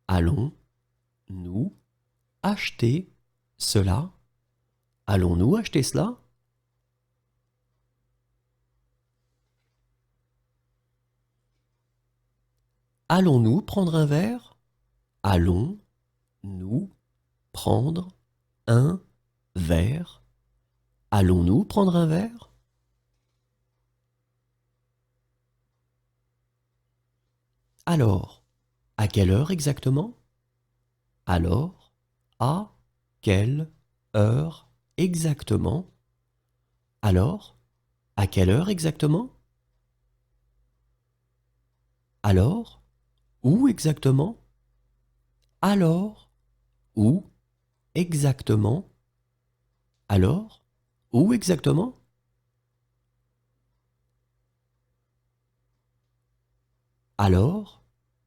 Allons-nous acheter cela? Allons-nous acheter cela? Allons-nous prendre un verre? Allons-nous prendre un verre? Allons-nous prendre un verre? Alors, à quelle heure exactement? Alors, à quelle heure exactement? Alors, à quelle heure exactement? Alors, où exactement? Alors, où exactement? Alors, où exactement? Alors,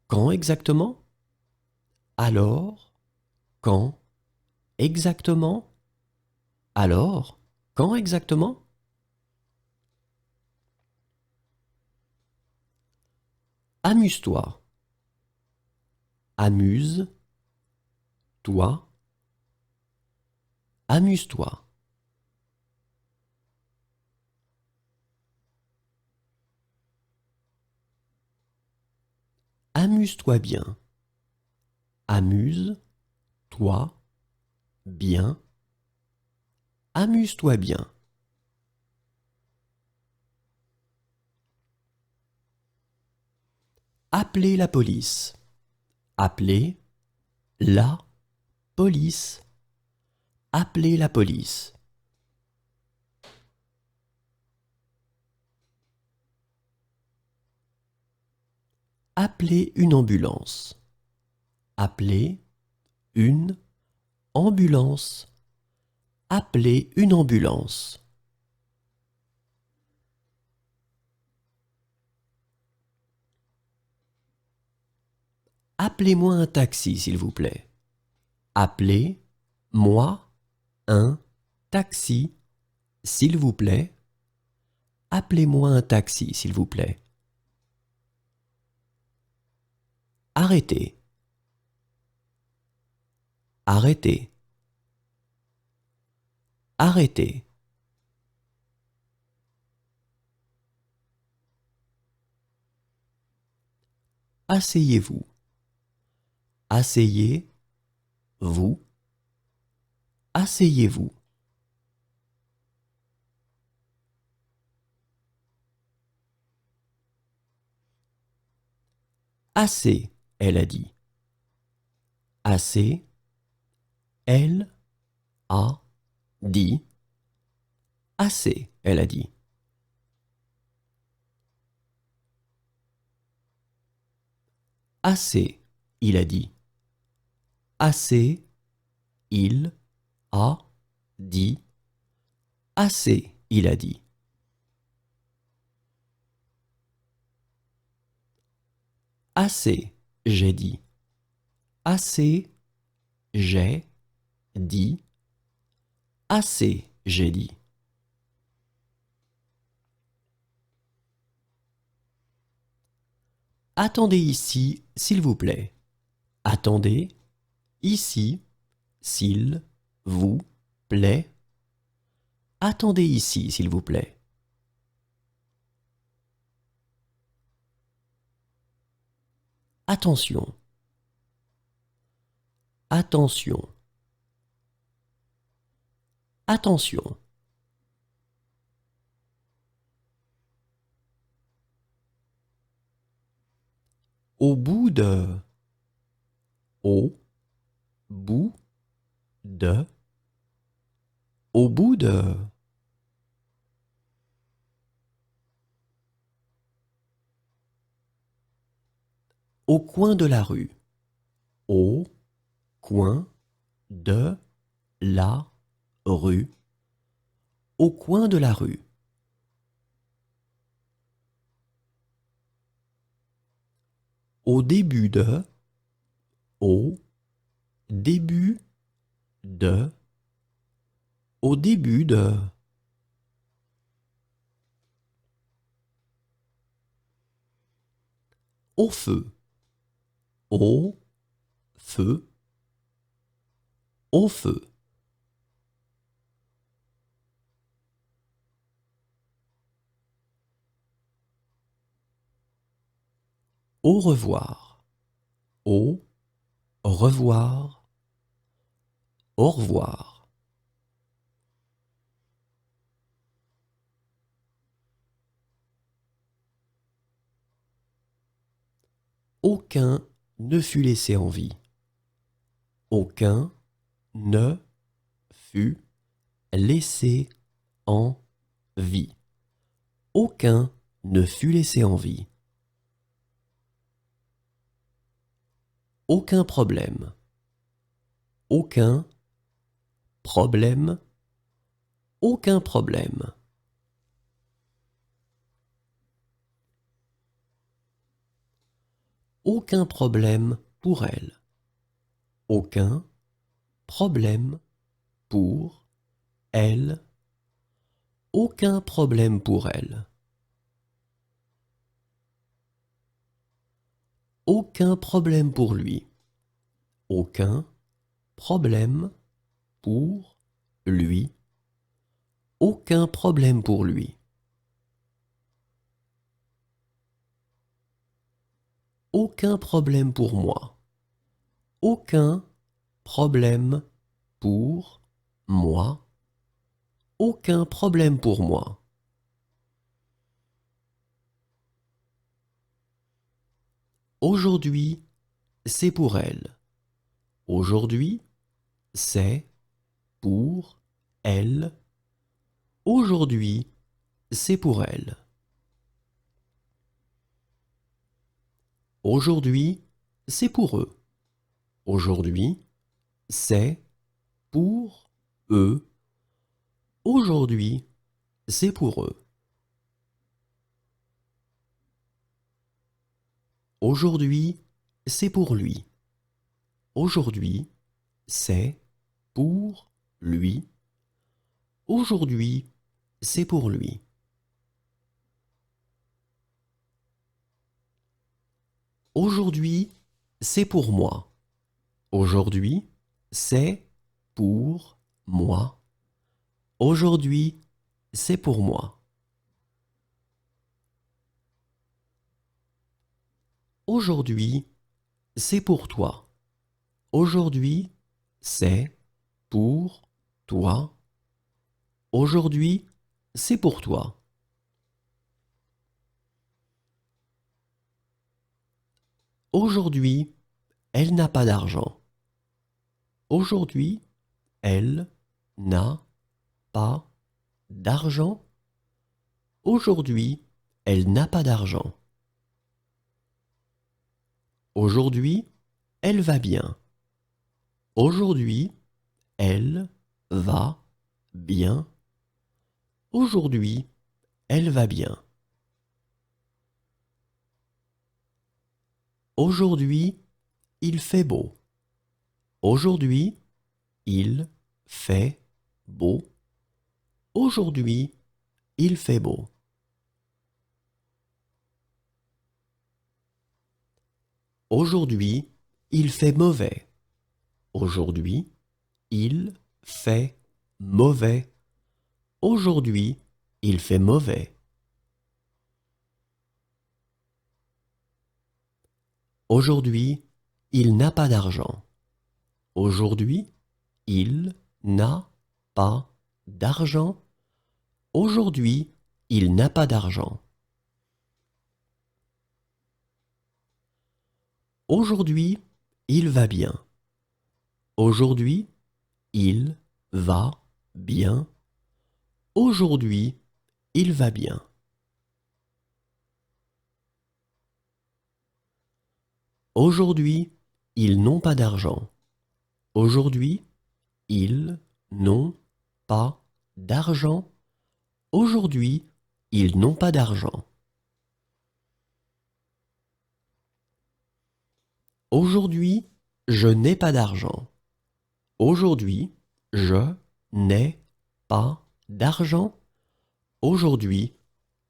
quand exactement? Alors, quand exactement? Alors, quand exactement? Amuse-toi. amuse, toi, amuse-toi. Amuse-toi bien. Amuse, toi, bien. Amuse-toi bien. Appelez la police. Appelez la police. Appelez la police. Appelez une ambulance. Appelez une ambulance. Appelez une ambulance. Appelez-moi un taxi, s'il vous plaît. Appelez-moi un taxi, s'il vous plaît. Appelez-moi un taxi, s'il vous plaît. Arrêtez. Arrêtez. Arrêtez. Asseyez-vous. Asseyez-vous. Asseyez-vous. Assez, elle a dit. Assez, elle a dit. Assez, elle a dit. Assez, il a dit. Assez, il a dit. Assez, il a dit. Assez, j'ai dit. Assez, j'ai dit. Assez, j'ai dit. Attendez ici, s'il vous plaît. Attendez ici, s'il vous plaît. Attendez ici, s'il vous plaît. Attention. Attention. Attention. Au bout de. Au bout de. Au bout de. Au coin de la rue. Au coin de la rue. Au coin de la rue. Au début de. Au début de. Au début de. Au feu. Au feu. Au feu. Au revoir. Au revoir. Au revoir. Aucun ne fut laissé en vie. Aucun ne fut laissé en vie. Aucun ne fut laissé en vie. Aucun problème. Aucun problème. Aucun problème. Aucun problème pour elle. Aucun problème pour elle. Aucun problème pour elle. Aucun problème pour lui. aucun problème pour lui, aucun problème pour lui. Aucun problème pour moi. Aucun problème pour moi. Aucun problème pour moi. Aujourd'hui, c'est pour elle. Aujourd'hui, c'est pour elle. Aujourd'hui, c'est pour elle. Aujourd'hui, c'est pour eux. Aujourd'hui, c'est pour eux. Aujourd'hui, c'est pour eux. Aujourd'hui, c'est pour lui. Aujourd'hui, c'est pour lui. Aujourd'hui, c'est pour lui. Aujourd'hui, c'est pour moi. Aujourd'hui, c'est pour moi. Aujourd'hui, c'est pour moi. Aujourd'hui, c'est pour toi. Aujourd'hui, c'est pour toi. Aujourd'hui, c'est pour toi. Aujourd'hui, elle n'a pas d'argent. Aujourd'hui, elle n'a pas d'argent. Aujourd'hui, elle n'a pas d'argent. Aujourd'hui, elle va bien. Aujourd'hui, elle va bien. Aujourd'hui, elle va bien. Aujourd'hui, il fait beau. Aujourd'hui, il fait beau. Aujourd'hui, il fait beau. Aujourd'hui, il fait mauvais. Aujourd'hui, il fait mauvais. Aujourd'hui, il fait mauvais. Aujourd'hui, il n'a pas d'argent. Aujourd'hui, il n'a pas d'argent. Aujourd'hui, il n'a pas d'argent. Aujourd'hui, il va bien. Aujourd'hui, il va bien. Aujourd'hui, il va bien. Aujourd'hui, ils n'ont pas d'argent. Aujourd'hui, ils n'ont pas d'argent. Aujourd'hui, ils n'ont pas d'argent. Aujourd'hui, je n'ai pas d'argent. Aujourd'hui, je n'ai pas d'argent. Aujourd'hui,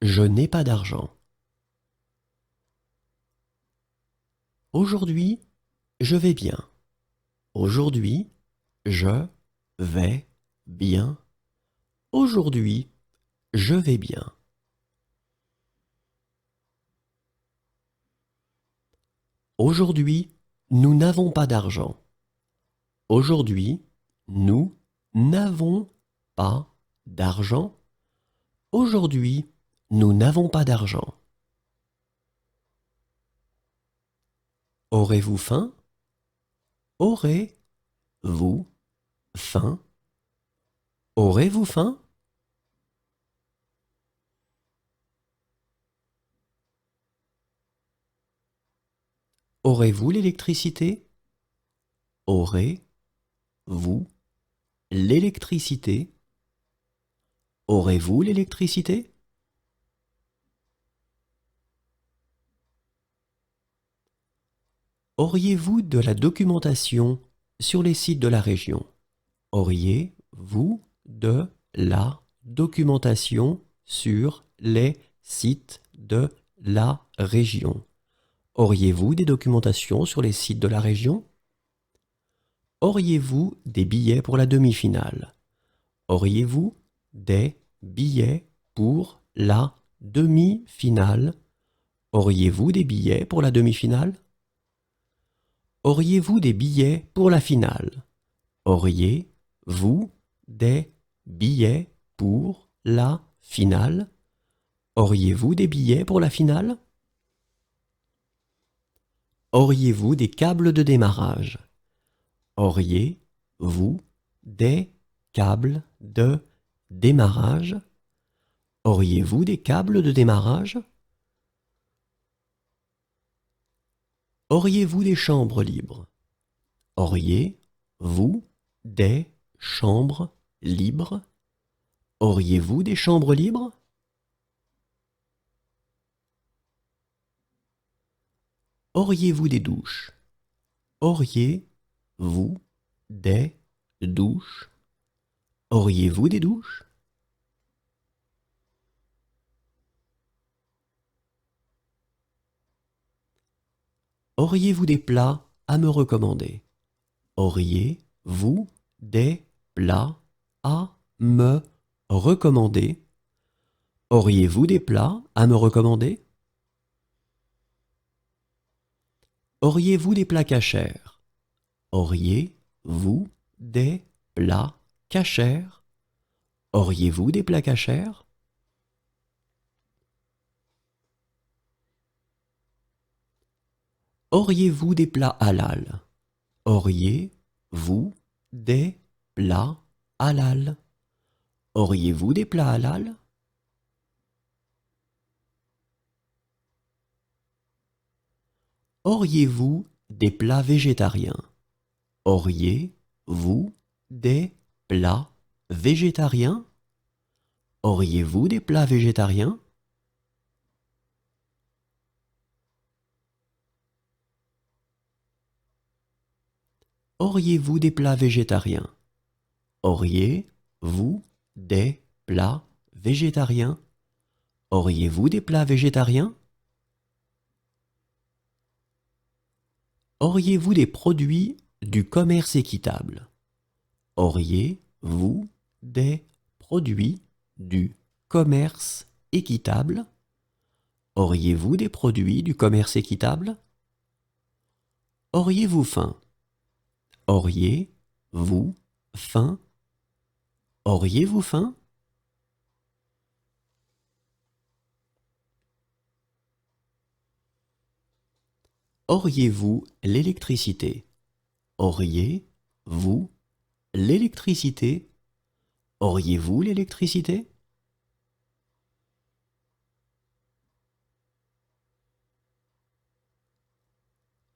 je n'ai pas d'argent. Aujourd'hui, je vais bien. Aujourd'hui, je vais bien. Aujourd'hui, je vais bien. Aujourd'hui, nous n'avons pas d'argent. Aujourd'hui, nous n'avons pas d'argent. Aujourd'hui, nous n'avons pas d'argent. Aurez-vous faim? Aurez-vous faim? Aurez-vous faim? Aurez-vous l'électricité? Aurez-vous l'électricité? Aurez-vous l'électricité? Auriez-vous de la documentation sur les sites de la région? Auriez-vous de la documentation sur les sites de la région? Auriez-vous des documentations sur les sites de la région? Auriez-vous des billets pour la demi-finale? Auriez-vous des billets pour la demi-finale? Auriez-vous des billets pour la demi-finale? Auriez-vous des billets pour la finale? Auriez-vous des billets pour la finale? Auriez-vous des billets pour la finale? Auriez-vous des câbles de démarrage? Auriez-vous des câbles de démarrage? Auriez-vous des câbles de démarrage? Auriez-vous des chambres libres? Auriez-vous des chambres libres? Auriez-vous des chambres libres? Auriez-vous des douches? Auriez-vous des douches? Auriez-vous des douches? Auriez-vous des plats à me recommander? Auriez-vous des plats à me recommander? Auriez-vous des plats à me recommander? Auriez-vous des plats cachers? Auriez-vous des plats cachers? Auriez-vous des plats cachers? Auriez-vous des plats halal? Auriez-vous des plats halal? Auriez-vous des plats halal? Auriez-vous des plats végétariens? Auriez-vous des plats végétariens? Auriez-vous des plats végétariens? Auriez-vous des plats végétariens? Auriez-vous des plats végétariens? Auriez-vous des plats végétariens? Auriez-vous des produits du commerce équitable? Auriez-vous des produits du commerce équitable? Auriez-vous des produits du commerce équitable? Auriez-vous faim? Auriez-vous faim? Auriez-vous faim? Auriez-vous l'électricité? Auriez-vous l'électricité? Auriez-vous l'électricité?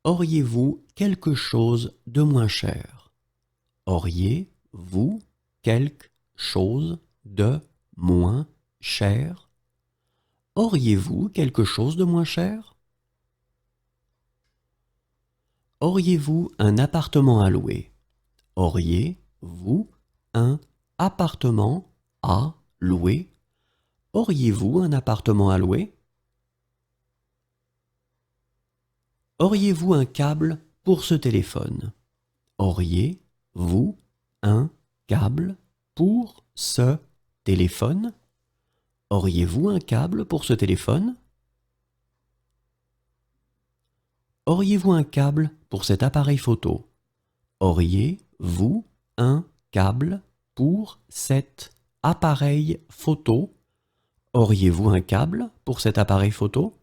Auriez-vous quelque chose de moins cher? Auriez-vous quelque chose de moins cher? Auriez-vous quelque chose de moins cher? Auriez-vous un appartement à louer? Auriez-vous un appartement à louer? Auriez-vous un appartement à louer? Auriez-vous un câble pour ce téléphone? Auriez-vous un câble pour ce téléphone? Auriez-vous un câble pour ce téléphone? Auriez-vous un câble pour cet appareil photo? Auriez-vous un câble pour cet appareil photo? Auriez-vous un câble pour cet appareil photo?